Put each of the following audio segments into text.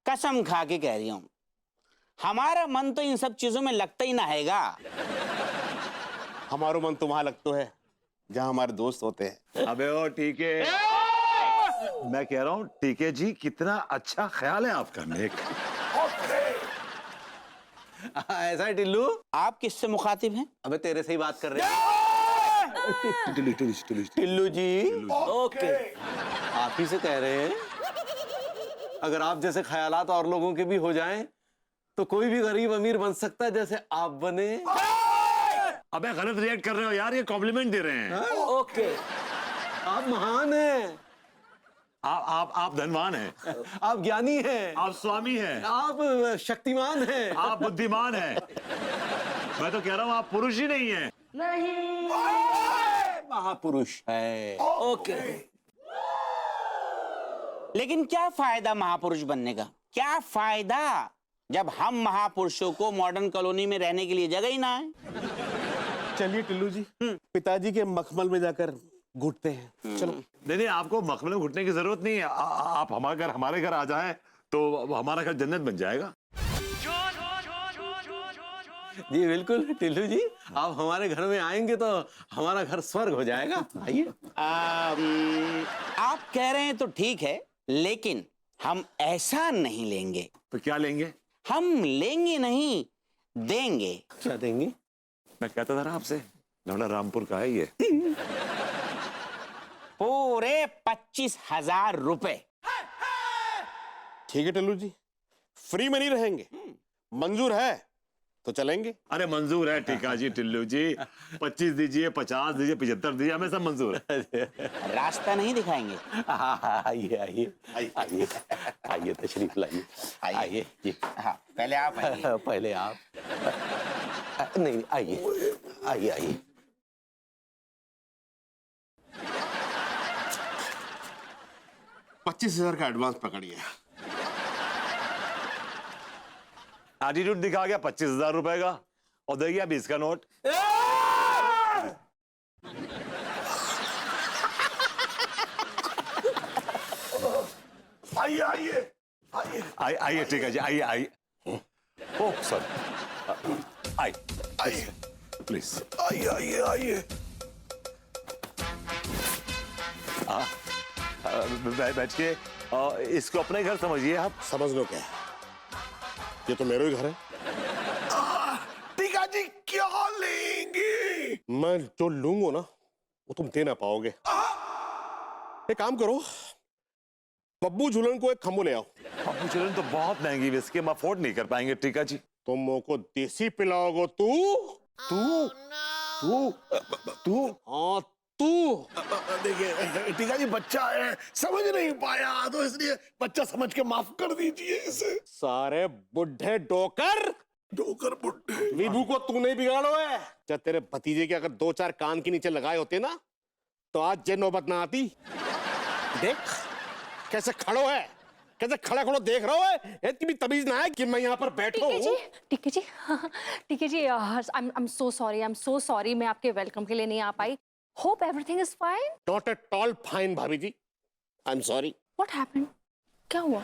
कसम खा के कह रही हूं, हमारा मन तो इन सब चीजों में लगता ही ना हैगा। हमारा मन तो वहां लगता है जहां हमारे दोस्त होते हैं। अबे ओ ठीक है, मैं कह रहा हूँ ठीक है जी, कितना अच्छा ख्याल है आपका नेक। ऐसा है टिल्लू? आप किससे मुखातिब हैं? अबे तेरे से ही बात कर रहे हैं। टिल्लू जी ओके, आप ही से कह रहे हैं। अगर आप जैसे ख्यालात और लोगों के भी हो जाएं तो कोई भी गरीब अमीर बन सकता है जैसे आप बने। अबे गलत रिएक्ट कर रहे हो यार, ये कॉम्प्लीमेंट दे रहे हैं। ओके, आप महान हैं, आप धनवान हैं, आप ज्ञानी हैं, आप स्वामी हैं, आप शक्तिमान हैं, आप बुद्धिमान हैं। मैं तो कह रहा हूँ आप पुरुष ही नहीं हैं। महापुरुष है। ओके, लेकिन क्या फायदा महापुरुष बनने का? क्या फायदा जब हम महापुरुषों को मॉडर्न कॉलोनी में रहने के लिए जगह ही ना है? चलिए टिल्लू जी, पिताजी के मखमल में जाकर घुटते हैं। चलो। नहीं, आपको मखमल में घुटने की जरूरत नहीं है। आप हमारे घर आ जाएं तो हमारा घर जन्नत बन जाएगा। जी बिल्कुल टिल्लू जी, आप हमारे घर में आएंगे तो हमारा घर स्वर्ग हो जाएगा। आइए। आप कह रहे हैं तो ठीक है, लेकिन हम ऐसा नहीं लेंगे। तो क्या लेंगे? हम लेंगे नहीं, देंगे। क्या देंगे? मैं कहता था ना आपसे, लौंडा रामपुर का है ये। पूरे 25,000 रुपए। ठीक है टिल्लू जी, फ्री में नहीं रहेंगे। मंजूर है तो चलेंगे। अरे मंजूर है टीका जी, टिल्लू जी। 25 दीजिए, 50 दीजिए, 75 दीजिए, हमें सब मंजूर है। रास्ता नहीं दिखाएंगे? आइए आइए आइए आइए, तशरीफ लाइए। आइए जी। हाँ, पहले आप आइए। पहले आप। नहीं, आइए आइए आइए। 25,000 का एडवांस पकड़िए। एटीट्यूड दिखा गया 25,000 रुपए का और दे गया 20 का नोट। आइए आइए आइए आइए ठीक है जी, आइए आइए। ओह सॉरी, आइए प्लीज। आइए आइए आइए। बैठिए, इसको अपने घर समझिए आप। समझ लो क्या, ये तो मेरा ही घर है। टीका जी क्या लेंगे? मैं जो लूंगा ना वो तुम दे ना पाओगे। एक काम करो, बब्बू झूलन को एक खंबो ले आओ। बब्बू झूलन तो बहुत महंगी विस्की, हम अफोर्ड नहीं कर पाएंगे टीका जी। तुम को देसी पिलाओगे? तू हाँ तू। देखिए टीका जी, बच्चा है, समझ नहीं पाया तो इसलिए बच्चा समझ के माफ कर दीजिए इसे। सारे बुढ़े डोकर बुढ़े विभू को तू नहीं बिगाड़ो है। जब तेरे भतीजे के अगर 2-4 कान के नीचे लगाए होते ना तो आज ये नौबत ना आती। देख कैसे खड़ो है, कैसे खड़ा खड़ो देख रहा है। इतनी भी तमीज ना है कि मैं यहाँ पर बैठा हूँ। ठीक है जी, आई एम सो सॉरी, मैं आपके वेलकम के लिए नहीं आ पाई। Hope everything is fine. Not at all fine भाभी ji, I am sorry. What happened? क्या हुआ?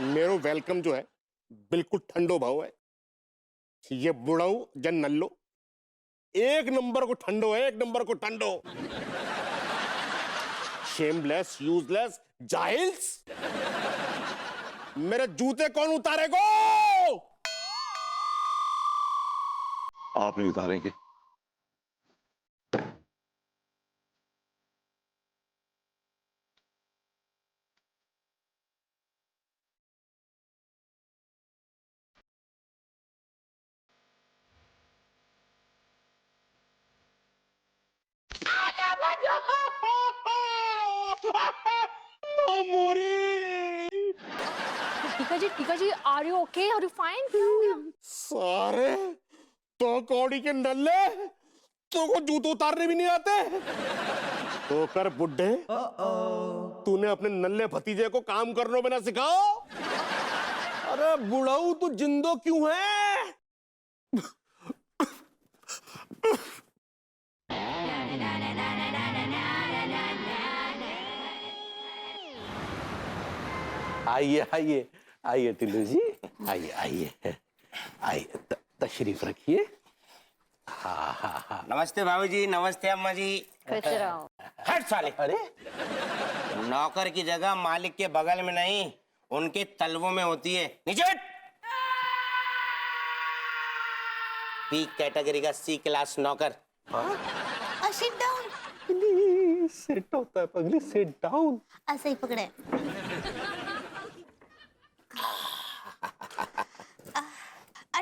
मेरो वेलकम जो है बिल्कुल ठंडो भाव है। ये बुढ़ाऊ जन नल्लो एक नंबर को ठंडो है, एक नंबर को ठंडो। शेमलेस, यूजलेस, जाहिल्स। मेरे जूते कौन उतारेगो? आप नहीं उतारेंगे। Tika ji, are you okay? Are you fine? क्या हो गया? सारे तो कौड़ी के नल्ले, तो को जूते उतारने भी नहीं आते। तो कर बुड्ढे, तूने अपने नल्ले भतीजे को काम करने में ना सिखाओ। अरे बुढ़ाऊ तू जिंदो क्यों है? आइए आइए, आइए टिल्लू जी, आइए आइए आइए, तशरीफ रखिए। हाँ हाँ हाँ। नमस्ते भाभी जी, नमस्ते अम्मा जी। खुश रहो। हट साले। अरे नौकर की जगह मालिक के बगल में नहीं, उनके तलवों में होती है। नीचे हट। बी कैटेगरी का सी क्लास नौकर। Sit down. प्लीज सिट होता है पगली, सिट डाउन। ऐसे ही पकड़े।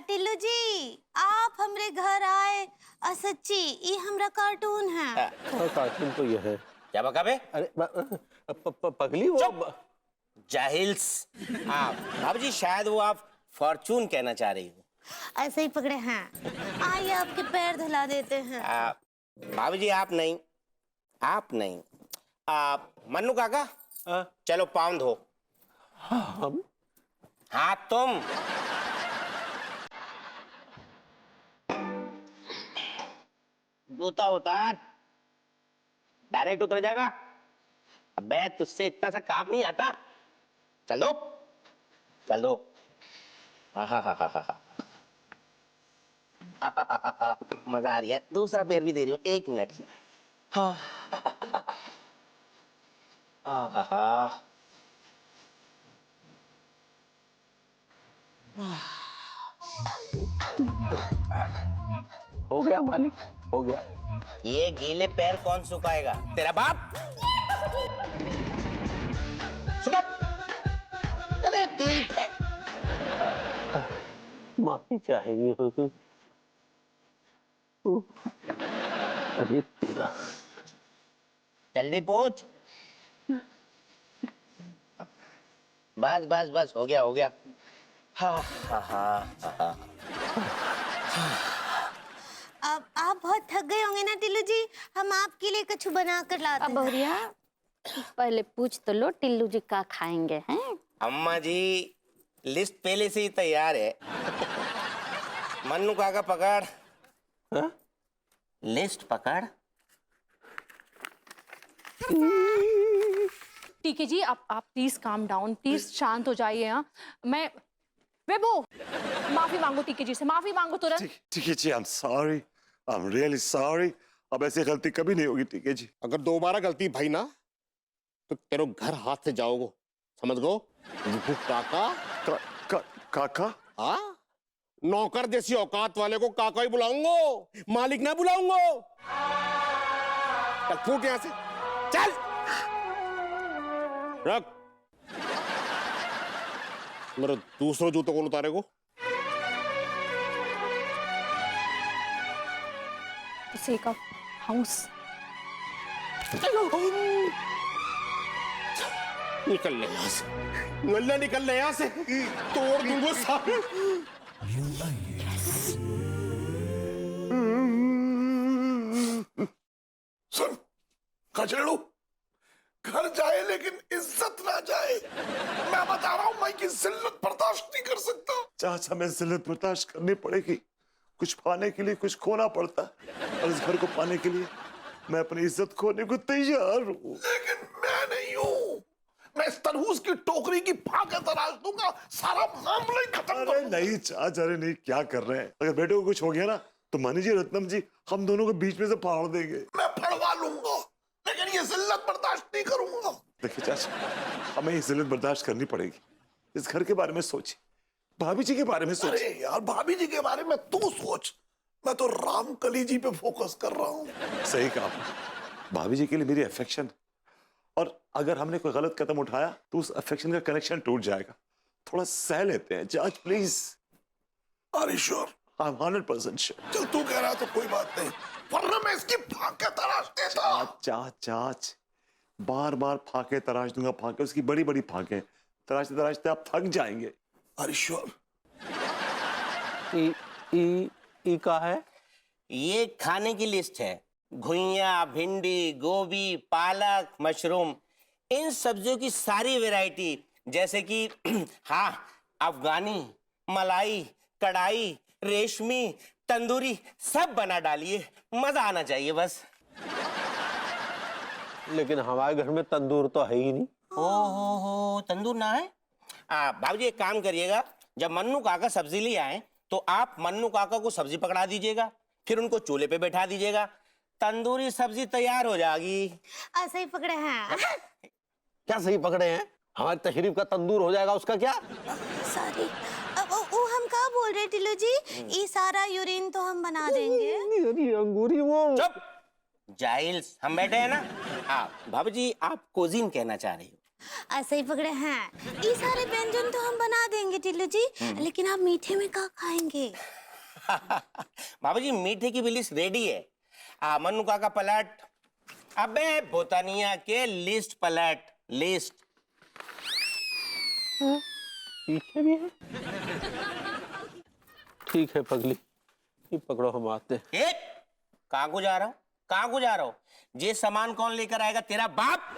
टिल्लू जी, आप हमरे घर आए। सच्ची ये हमरा कार्टून है। कार्टून तो ये है। क्या बका बे? अरे पगली वो जाहिल्स। हाँ भाभी जी, शायद वो आप फॉर्चून कहना चाह रही हो। ऐसे ही पकड़े हैं। आइए आपके पैर धुला देते हैं। भाभी जी आप नहीं, आप नहीं, मन्नू काका चलो पाँव धो। हम हाँ तुम। जूता उतार, डायरेक्ट उतर जाएगा। अबे तुझसे इतना सा काम नहीं आता। चलो चलो। हा हा हा हा हा। मजा आ रही है। दूसरा पैर भी दे रही हूँ, 1 मिनट। हाँ हाँ। हो गया मालिक, हो गया। ये गीले पैर कौन सुखाएगा? तेरा बाप। सुनो। अरे ठीक है। माफी चाहेंगे। अरे तेरा जल्दी पहुंच। बस बस बस, हो गया हो गया। हाँ हाँ हाँ हाँ। अब आप बहुत थक गए होंगे ना टिल्लू जी, हम आपके लिए कुछ बना कर लाते अब हैं। बहुरिया पहले पूछ तो लो टिल्लू जी का खाएंगे हैं। अम्मा जी लिस्ट पहले से ही तैयार है। मन्नू काका पकड़। हाँ? लिस्ट पकड़। ठीक है जी, आप प्लीज काम डाउन, प्लीज शांत हो जाइए। हाँ मैं बेबो, माफी मांगो टीके जी से, माफी मांगो तुरंत। ठीक है जी, आई एम रियली सॉरी। अब ऐसी गलती कभी नहीं होगी, ठीक है जी। अगर दोबारा गलती भाई ना तो तेरे घर हाथ से जाओगे, समझ गो? काका। काका? हाँ, नौकर जैसी औकात वाले को काका ही बुलाऊंगा, मालिक ना बुलाऊंगा। चल फूट यहां से, चल। रख मेरे दूसरा जूता कौन उतारेगा? sake of house. निकल ले यहां से, नल्ला निकल ले यहां से, तोड़ दूंगा सारे। सुन खचड़ू, घर जाए लेकिन इज्जत ना जाए। मैं बता रहा हूं, मैं की जिल्लत बर्दाश्त नहीं कर सकता। चाचा हमें जिल्लत बर्दाश्त करनी पड़ेगी। कुछ पाने के लिए कुछ खोना पड़ता है, और इस घर को पाने के लिए मैं अपनी इज्जत खोने को तैयार हूँ। लेकिन मैं नहीं हूं। मैं इस तरबूज की टोकरी की फाके तराश दूंगा, सारा मामला ही खत्म कर अरे दूंगा। नहीं चाचा, अरे नहीं, क्या कर रहे हैं? अगर बेटे को कुछ हो गया ना तो मानी जी, रत्नम जी, हम दोनों को बीच में से फाड़ देंगे। मैं फड़वा लूंगा, लेकिन ये जिल्लत बर्दाश्त नहीं करूंगा। देखिए चाचा, हमें ये जिल्लत बर्दाश्त करनी पड़ेगी। इस घर के बारे में सोचिए, भाभी जी के बारे में सोचिए। अरे यार, भाभी जी के बारे में तू सोच, मैं तो रामकली जी पे फोकस कर रहा हूँ। सही कहा आपने। भाभी जी के लिए मेरी अफेक्शन, और अगर हमने कोई गलत कदम उठाया तो उस अफेक्शन का कनेक्शन टूट जाएगा। थोड़ा सह लेते हैं जज, प्लीज। अरे श्योर, आई एम 100% श्योर। चल तू कह रहा है तो कोई बात नहीं, वरना मैं इसकी फाके तराश देता। चाच बार बार फाके तराश दूंगा, फाके, उसकी बड़ी बड़ी फाके तराशते तराशते आप थक जाएंगे। अरे श्योर। ई का है? ये खाने की लिस्ट है। घुइया, भिंडी, गोभी, पालक, मशरूम, इन सब्जियों की सारी वैरायटी, जैसे कि हाँ, अफगानी, मलाई, कढ़ाई, रेशमी, तंदूरी, सब बना डालिए। मजा आना चाहिए बस। लेकिन हमारे घर में तंदूर तो है ही नहीं। ओ हो, तंदूर ना है? भाभी जी एक काम करिएगा, जब मन्नू काका सब्जी ले आए तो आप मन्नू काका को सब्जी पकड़ा दीजिएगा, फिर उनको चूल्हे पे बैठा दीजिएगा, तंदूरी सब्जी तैयार हो जाएगी। ऐसे ही पकड़े हैं। क्या सही पकड़े हैं? हमारी तशरीफ का तंदूर हो जाएगा, उसका क्या? सॉरी, वो हम क्या बोल रहे टिल्लू जी? ये सारा यूरिन तो हम बना देंगे। अरे अंगूरी वो चुप जाइल्स, हम बैठे हैं ना। हाँ भाभी जी आप कोजीन कहना चाह रही हो। ऐसे ही पकड़े हैं। ये सारे व्यंजन तो हम बना देंगे टिल्लू जी, लेकिन आप मीठे में क्या खाएंगे? बाबा जी मीठे की भी लिस्ट रेडी है। मन्नू काका पलट, अबे बोतानिया के लिस्ट पलट, लिस्ट। पीछे भी है। ठीक है पगली, ये पकड़ो हम आते हैं। कहाँ को जा रहा हो, कहाँ को जा रहा हो? ये सामान कौन लेकर आएगा, तेरा बाप?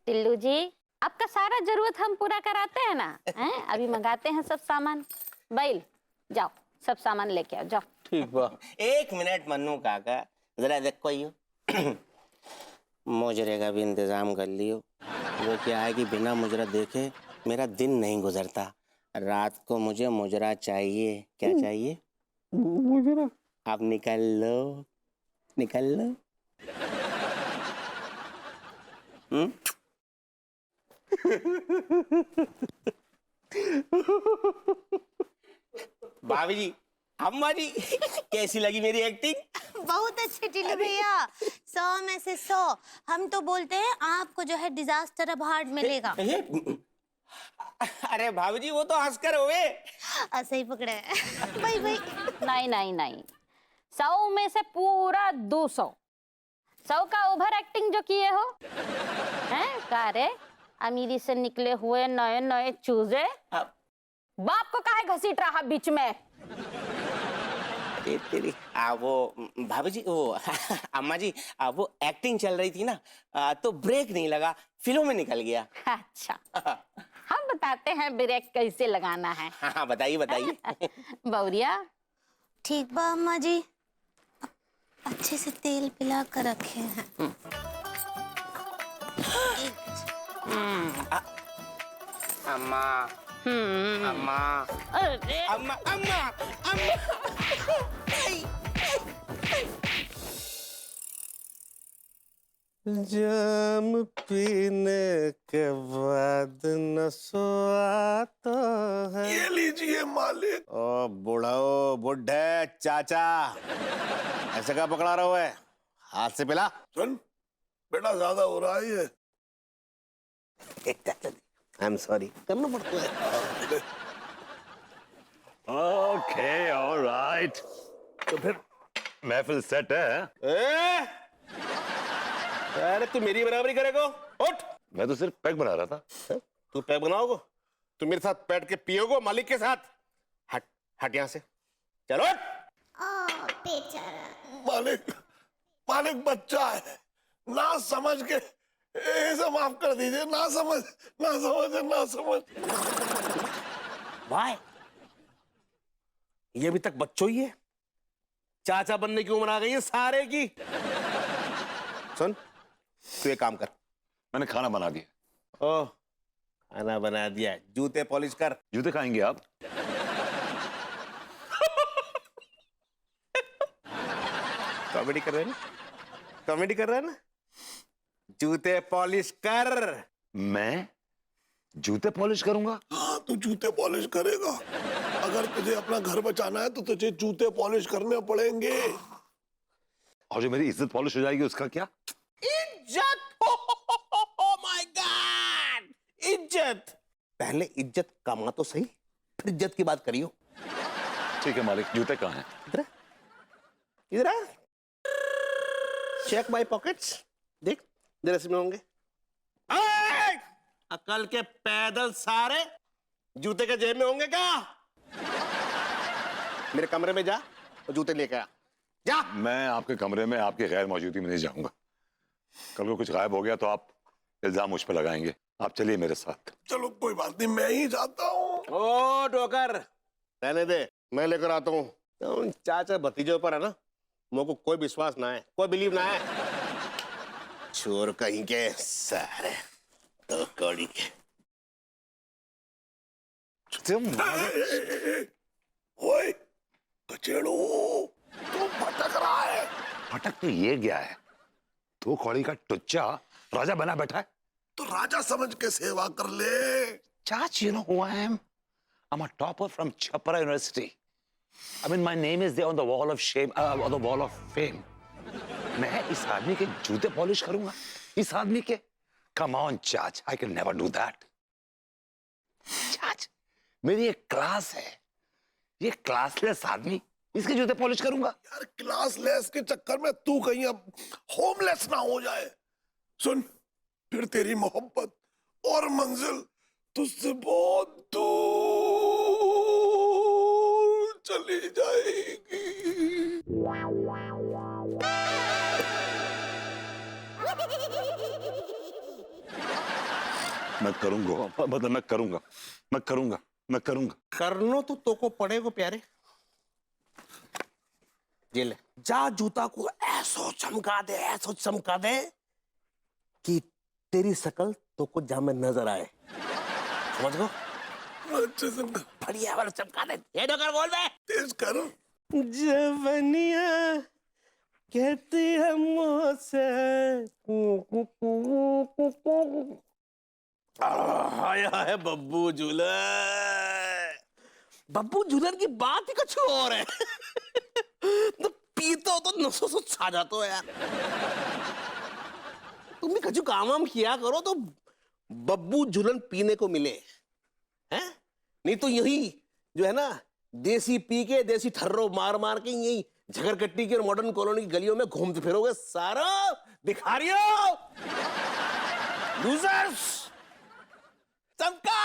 टिल्लू जी आपका सारा जरूरत हम पूरा कराते हैं ना, हैं? अभी मंगाते हैं सब सामान। बैल जाओ सब सामान लेके आओ, जाओ। ठीक बा। एक मिनट मन्नू काका, जरा देखो यो। मुजरे का भी इंतजाम कर लियो। वो क्या है कि बिना मुजरा देखे मेरा दिन नहीं गुजरता। रात को मुझे मुजरा चाहिए। क्या चाहिए? मुजरा। आप निकल लो, निकल लो। भाभी जी, अम्मा जी, कैसी लगी मेरी एक्टिंग? बहुत अच्छे टिल्लू भैया, 100 में से 100। हम तो बोलते हैं आपको जो है डिजास्टर अवार्ड मिलेगा। अरे भाभी जी वो तो हंसकर हुए। ऐसे ही पकड़े। भाई भाई नहीं नहीं नहीं, 100 में से पूरा 200। 100 का ओवर एक्टिंग जो किए हो, हैं? का रे अमीरी से निकले हुए नए नए चूजे, बाप को काहे घसीट रहा बीच में? तेरी वो भाभी जी, वो अम्मा जी, वो एक्टिंग चल रही थी ना, तो ब्रेक नहीं लगा, फिल्म में निकल गया। अच्छा हम बताते हैं ब्रेक कैसे लगाना है। हाँ बताइए बताइए। बौरिया ठीक बा अम्मा जी, अच्छे से तेल पिला कर रखे हैं। अम्मा अम्मा अरे अम्मा अम्मा अम्मा। जाम पीने के बाद नशा आता है। ये लीजिए मालिक। ओ बुढ़ाओ, बुढ़े चाचा, ऐसे क्या पकड़ा रहा है? हाथ से पिला। सुन बेटा, ज्यादा हो रहा है ये। आई एम सॉरी, करना पड़ता है। ओके ऑलराइट, तो फिर महफिल सेट है। अरे तू मेरी बराबरी करेगा? उठ। मैं तो सिर्फ पैक बना रहा था। तू पैक बनाओगे? तू मेरे साथ बैठ के पियोगे मालिक के साथ? हट हट यहाँ से, चलो। मालिक मालिक बच्चा है, ना समझ के इसे माफ कर दीजिए। ना समझ, ना समझ, ना समझ। भाई ये अभी तक बच्चों ही है, चाचा बनने की उम्र आ गई है सारे की। सुन तू एक काम कर, मैंने खाना बना दिया। ओह खाना बना दिया, जूते पॉलिश कर। जूते खाएंगे आप? कॉमेडी कर रहे हैं ना, कॉमेडी कर रहे हैं ना? जूते पॉलिश कर। मैं जूते पॉलिश करूंगा? हाँ तू जूते पॉलिश करेगा। अगर तुझे अपना घर बचाना है तो तुझे जूते पॉलिश करने पड़ेंगे। और जो मेरी इज्जत पॉलिश हो जाएगी उसका क्या? इज्जत, ओह माय गॉड, इज्जत। पहले इज्जत कमा तो सही, फिर इज्जत की बात करियो। ठीक है मालिक, जूते कहाँ हैं? इधर इधर चेक माय पॉकेट्स, देख इधर इसमें होंगे। अकल के पैदल सारे जूते के जेब में होंगे क्या? मेरे कमरे में जा और जूते लेके आ, जा। मैं आपके कमरे में आपकी गैर मौजूदगी में नहीं जाऊंगा। कल को कुछ गायब हो गया तो आप इल्जाम मुझ पर लगाएंगे। आप चलिए मेरे साथ। चलो कोई बात नहीं, मैं ही जाता हूँ। ओ डोकर, रहने दे, मैं लेकर आता हूँ। उन चाचा भतीजों पर है ना, मुझको कोई विश्वास ना है, कोई बिलीव ना है। चोर कहीं के सारे तो कौड़ी के। ओए कचेड़ू, तू भटक रहा है। भटक तो ये गया है, तो कौड़ी का टुच्चा राजा बना बैठा है। तो राजा समझ के सेवा कर ले। Chach, you know who I am? I'm a topper from Chhapra University. I mean, my name is there on the wall of shame, on the wall of fame. मैं इस आदमी के जूते पॉलिश करूंगा, इस आदमी के। Come on, Chach, I can never do that. Chach, मेरी एक क्लास है, ये क्लासलेस आदमी, इसके जूते पॉलिश करूंगा। यार क्लासलेस के चक्कर में तू कहीं अब होमलेस ना हो जाए। सुन, फिर तेरी मोहब्बत और मंजिल तुझसे बहुत दूर चली जाएगी। मैं करूंगा, मतलब मैं करूंगा, मैं करूंगा, मैं करूंगा। करनो तो को पड़ेगो प्यारे। ये ले, जा जूता को ऐसो चमका दे कि तेरी शकल तो को जा में नजर आए। समझ गो? अच्छे से बढ़िया वाला चमका दे। ये डोकर बोल दे। तेज कर। जवनिया कहती है मुझसे, आया है बब्बू झूलन। बब्बू झूलन की बात ही कुछ और है। तो पीतो तो नसों से छा जाता है यार। तुम भी कछु काम वाम किया करो तो बब्बू झूलन पीने को मिले, हैं? नहीं तो यही जो है ना, देसी पी के देसी ठर्रो मार मार के यही झगड़कट्टी की और मॉडर्न कॉलोनी की गलियों में घूमते फिरोगे सारा भिखारियों, लूजर्स। सबका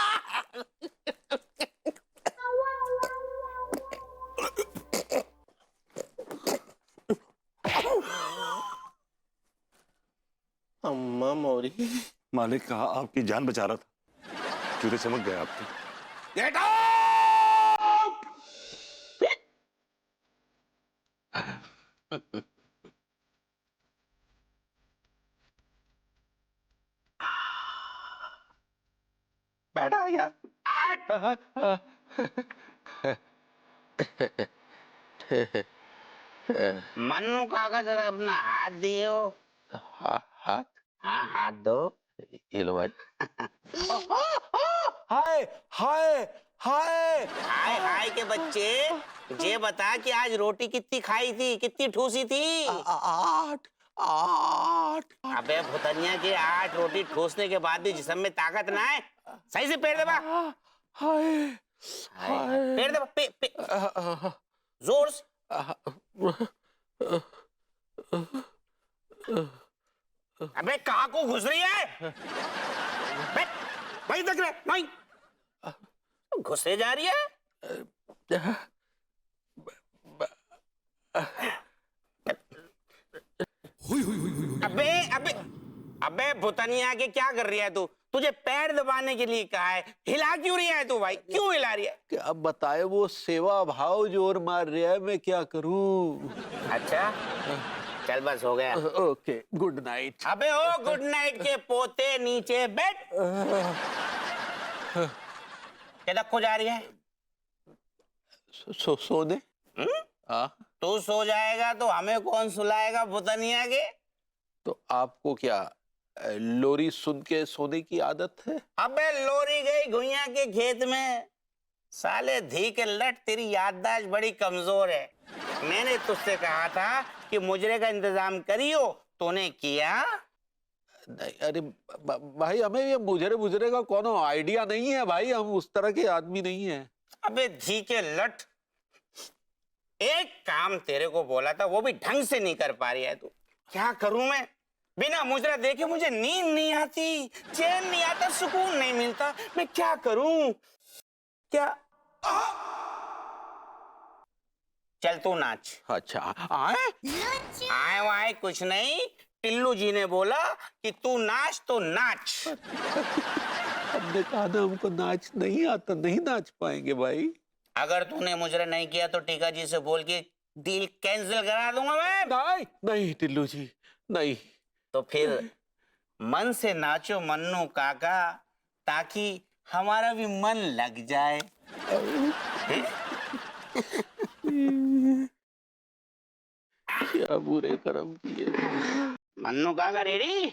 अम्मा मोरी। मालिक कहा आपकी जान बचा रहा था, जूते चमक गए आपके। Get out! बैठा यार। मन्नू काका जरा अपना हाथ दियो। हाथ हाँ हाथ दो। ये लो भाई। हाय हाय हाय। हाय हाय के बच्चे, ये बता कि आज रोटी कितनी खाई थी, कितनी ठूसी थी? 8 8। अबे भुतनिया के 8 रोटी ठूसने के बाद भी जिस्म में ताकत ना है, सही से पेड़ दबा। हाय पेड़ दबा, जोर से। अबे कहाँ को घुस रही है? वहीं तक रहे, वहीं घुसे जा रही है। अबे अबे अबे भुतनिया के क्या कर रही है तू? तुझे पैर दबाने के लिए कहा है, हिला क्यों रही है तू भाई? क्यों हिला रही है? कि अब बताए, वो सेवा भाव जोर मार रहा है, मैं क्या करूं? अच्छा चल बस हो गया। Okay, good night. अबे ओ गुड नाइट के पोते, नीचे बैठ। क्या खो जा रही है? सोने? तू सो जाएगा तो हमें कौन सुलाएगा भुतनिया के? तो आपको क्या लोरी सुन के सोने की आदत है? अबे लोरी गई घुइया के खेत में। साले धी के लट, तेरी याददाश्त बड़ी कमजोर है। मैंने तुझसे कहा था कि मुजरे का इंतजाम करियो, तूने किया नहीं, अरे भाई, हमें ये मुजरे का कोनो आइडिया नहीं है भाई, हम उस तरह के आदमी नहीं है। अबे धी के लट, एक काम तेरे को बोला था वो भी ढंग से नहीं कर पा रही है तू। क्या करूं मैं? बिना मुजरा देखे मुझे नींद नहीं आती, चैन नहीं आता, सुकून नहीं मिलता। मैं क्या करूं? क्या? चल तू नाच। अच्छा, आए आए वाए कुछ नहीं, टिल्लू जी ने बोला कि तू नाच तो नाच। हमने कहा ना, हमको नाच नहीं आता, नहीं नाच पाएंगे भाई। अगर तूने मुजरा नहीं किया तो टीका जी से बोल के डील कैंसिल करा दूंगा मैं। नहीं नहीं टिल्लू जी, नहीं। तो फिर मन से नाचो मन्नू काका, ताकि हमारा भी मन लग जाए। क्या बुरे कर्म किए। मन्नू काका रेडी?